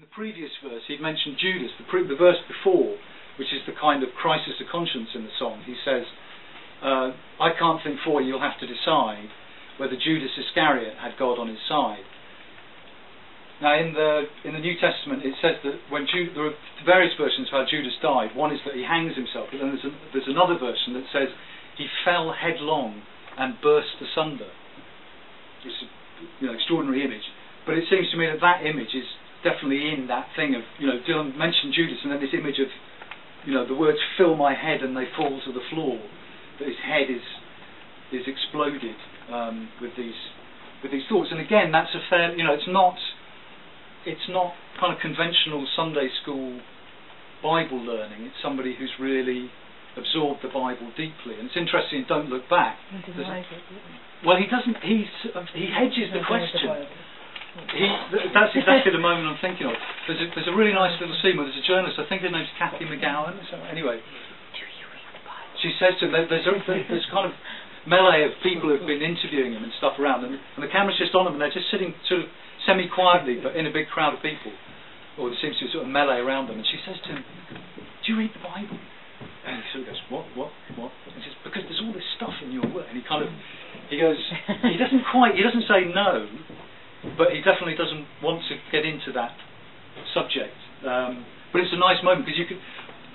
In the previous verse, he'd mentioned Judas. The verse before, which is the kind of crisis of conscience in the song, he says, I can't think for you, you'll have to decide whether Judas Iscariot had God on his side. Now in the New Testament it says that when there are various versions of how Judas died. One is that he hangs himself, but then there's another version that says he fell headlong and burst asunder. It's an extraordinary image. But it seems to me that that image is definitely in that thing of, Dylan mentioned Judas, and then this image of, the words fill my head and they fall to the floor, that his head is exploded with these thoughts. And again, that's a fair, it's not kind of conventional Sunday school Bible learning. It's somebody who's really absorbed the Bible deeply. And it's interesting, Don't Look Back. Well, he doesn't. He hedges the question. That's exactly the moment I'm thinking of. There's a really nice little scene where there's a journalist, I think her name's Kathy McGowan. Anyway, she says to him, there's kind of melee of people who've been interviewing him and stuff around, and the camera's just on them, and they're just sitting sort of semi-quietly, but in a big crowd of people, or there seems to be sort of melee around them. And she says to him, "Do you read the Bible?" And he sort of goes, "What?" And she says, "Because there's all this stuff in your work." And he doesn't say no, but he definitely doesn't want to get into that subject. But it's a nice moment, because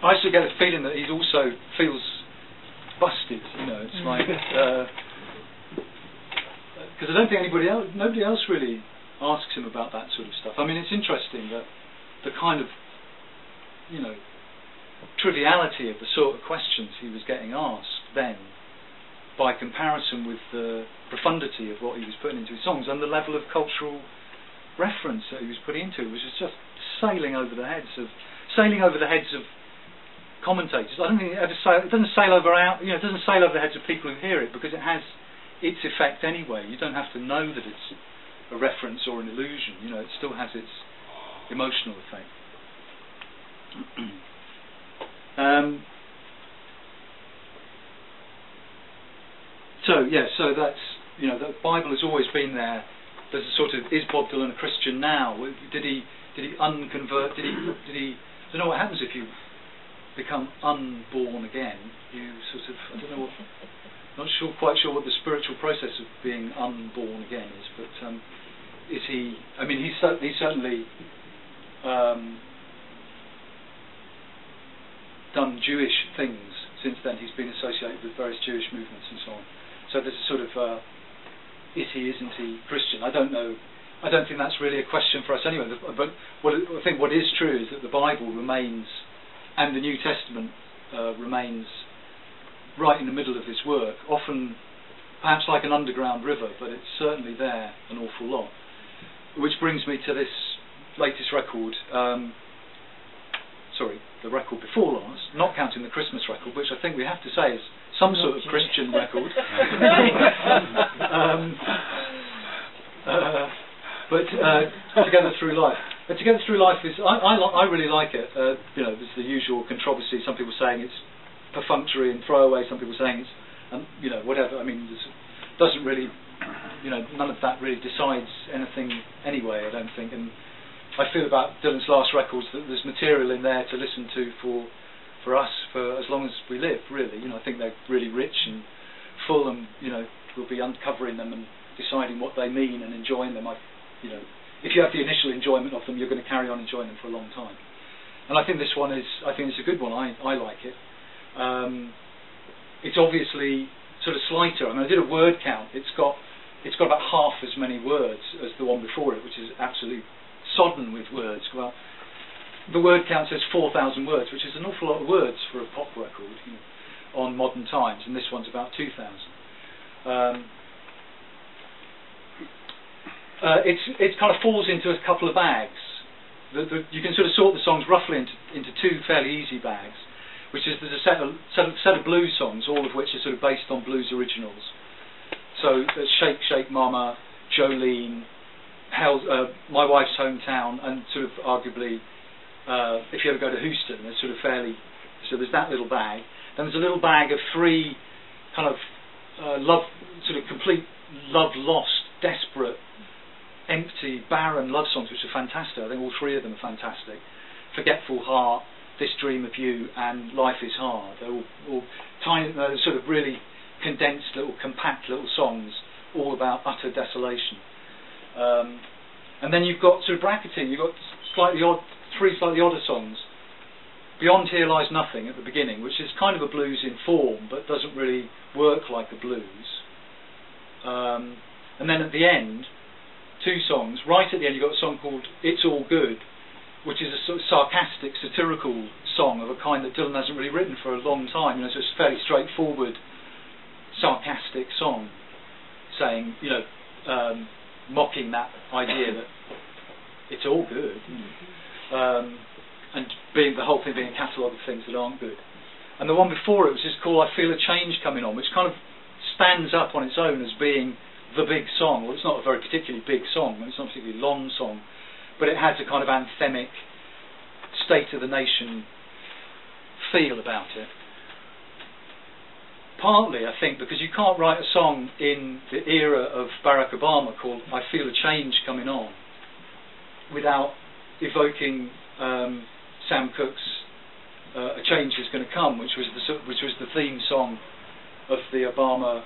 I actually get a feeling that he also feels busted. It's like because I don't think nobody else really asks him about that sort of stuff. I mean, it's interesting that the kind of triviality of the sort of questions he was getting asked then, by comparison with the profundity of what he was putting into his songs and the level of cultural reference that he was putting into it, was just sailing over the heads of commentators. I don't think it doesn't sail over the heads of people who hear it, because it has its effect anyway. You don't have to know that it's a reference or an illusion. It still has its emotional effect. So that's the Bible has always been there. There's a sort of, is Bob Dylan a Christian now? Did he unconvert? Did he? I don't know what happens if you become unborn again. You sort of, I don't know what. Not quite sure what the spiritual process of being unborn again is, but is he? I mean, he's certainly done Jewish things since then. He's been associated with various Jewish movements and so on. So there's a sort of, is he, isn't he Christian? I don't know. I don't think that's really a question for us anyway. But I think what is true is that the Bible remains, and the New Testament remains, right in the middle of his work, often perhaps like an underground river, but it's certainly there an awful lot. Which brings me to this latest record, the record before last, not counting the Christmas record, which I think we have to say is some sort of Christian record. But Together Through Life. But Together Through Life is, I really like it. There's the usual controversy, some people saying it's perfunctory and throwaway, some people saying it's, whatever. I mean, doesn't really, none of that really decides anything anyway, I don't think. And I feel about Dylan's last records that there's material in there to listen to for us for as long as we live, really. I think they're really rich and full, and we'll be uncovering them and deciding what they mean and enjoying them. If you have the initial enjoyment of them, you're going to carry on enjoying them for a long time. And I think this one is, it's a good one. I like it. It's obviously sort of slighter. I mean, I did a word count. It's got about half as many words as the one before it, which is absolutely sodden with words. Well, the word count says 4,000 words, which is an awful lot of words for a pop record on Modern Times, and this one's about 2,000. It kind of falls into a couple of bags. You can sort of sort the songs roughly into two fairly easy bags, which is there's a set of blues songs, all of which are sort of based on blues originals. So there's Shake Shake Mama, Jolene, My Wife's Hometown, and sort of arguably, if you ever go to Houston, there's sort of so there's that little bag. Then there's a little bag of three kind of complete love lost, desperate, empty empty, barren love songs, which are fantastic. I think all three of them are fantastic. Forgetful Heart, This Dream of You, and Life is Hard. They're all tiny, sort of really condensed, compact little songs, all about utter desolation. And then you've got sort of bracketing. You've got three slightly odder songs. Beyond Here Lies Nothing at the beginning, which is kind of a blues in form, but doesn't really work like a blues. And then at the end, two songs. Right at the end, you've got a song called It's All Good, which is a sort of sarcastic, satirical song of a kind that Dylan hasn't really written for a long time. It's a fairly straightforward, sarcastic song, saying, mocking that idea that it's all good, and the whole thing being a catalogue of things that aren't good. And the one before it was just called I Feel a Change Coming On, which kind of stands up on its own as being the big song. Well, it's not a very particularly big song, and it's not a particularly long song, but it has a kind of anthemic, state of the nation feel about it. Partly, I think, because you can't write a song in the era of Barack Obama called I Feel a Change Coming On without evoking Sam Cooke's A Change Is Going to Come, which was the theme song of the Obama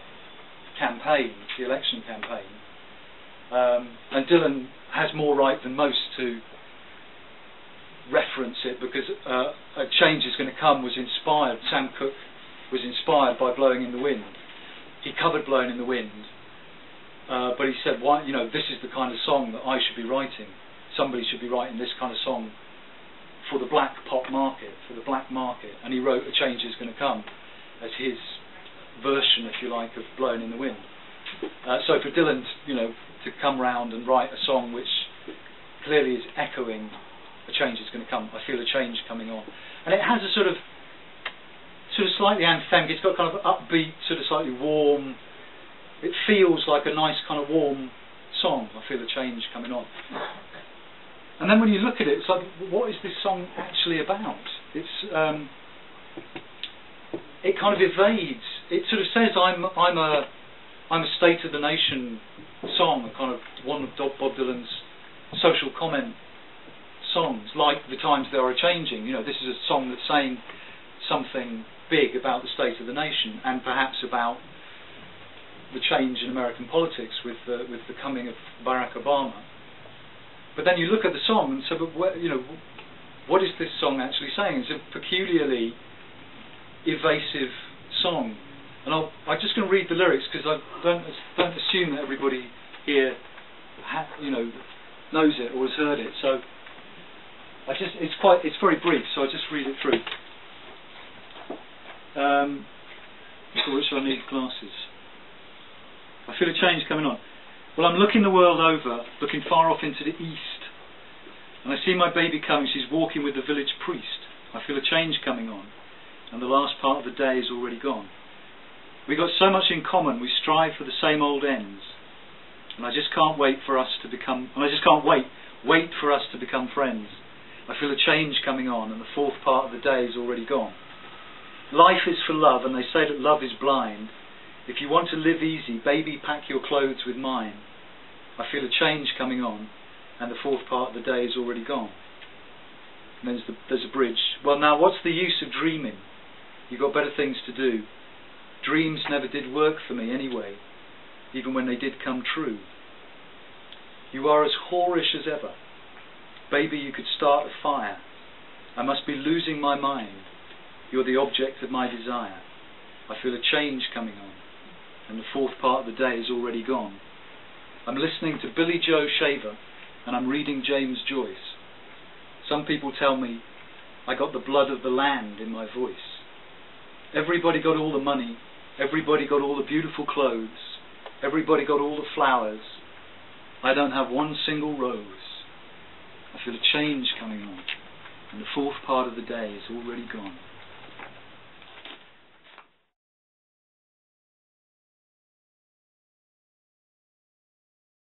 campaign, the election campaign. And Dylan has more right than most to reference it, because A Change Is Going to Come was inspired, Sam Cooke was inspired by Blowing in the Wind. He covered Blowing in the Wind, but he said, "Why? This is the kind of song that I should be writing. Somebody should be writing this kind of song for the black pop market, for the black market." And he wrote A Change Is Going to Come as his version, if you like, of Blowing in the Wind. So for Dylan, to come round and write a song which clearly is echoing A Change Is Going to Come, I Feel a Change Coming On, and it has a sort of slightly anthemic. It's got kind of upbeat, sort of slightly warm. It feels like a nice kind of warm song. I Feel a Change Coming On. And then when you look at it, it's like, what is this song actually about? It kind of evades. It sort of says I'm a state of the nation song, a kind of one of Bob Dylan's social comment songs, like The Times They Are A-Changing. This is a song that's saying something big about the state of the nation, and perhaps about the change in American politics with the coming of Barack Obama. But then you look at the song and say, but what is this song actually saying? It's a peculiarly evasive song. And I'm just going to read the lyrics, because I don't assume that everybody here knows it or has heard it. So it's very brief, so I'll just read it through. For which I need glasses. I feel a change coming on. Well, I'm looking the world over, looking far off into the east, and I see my baby coming. She's walking with the village priest. I feel a change coming on, and the last part of the day is already gone. We got so much in common. We strive for the same old ends, and I just can't wait for us to become. And I just can't wait for us to become friends. I feel a change coming on, and the fourth part of the day is already gone. Life is for love, and they say that love is blind. If you want to live easy, baby, pack your clothes with mine. I feel a change coming on, and the fourth part of the day is already gone. And then there's a bridge. Well, now, what's the use of dreaming? You've got better things to do. Dreams never did work for me anyway, even when they did come true. You are as whorish as ever. Baby, you could start a fire. I must be losing my mind. You're the object of my desire. I feel a change coming on, and the fourth part of the day is already gone. I'm listening to Billy Joe Shaver, and I'm reading James Joyce. Some people tell me I got the blood of the land in my voice. Everybody got all the money. Everybody got all the beautiful clothes. Everybody got all the flowers. I don't have one single rose. I feel a change coming on, and the fourth part of the day is already gone.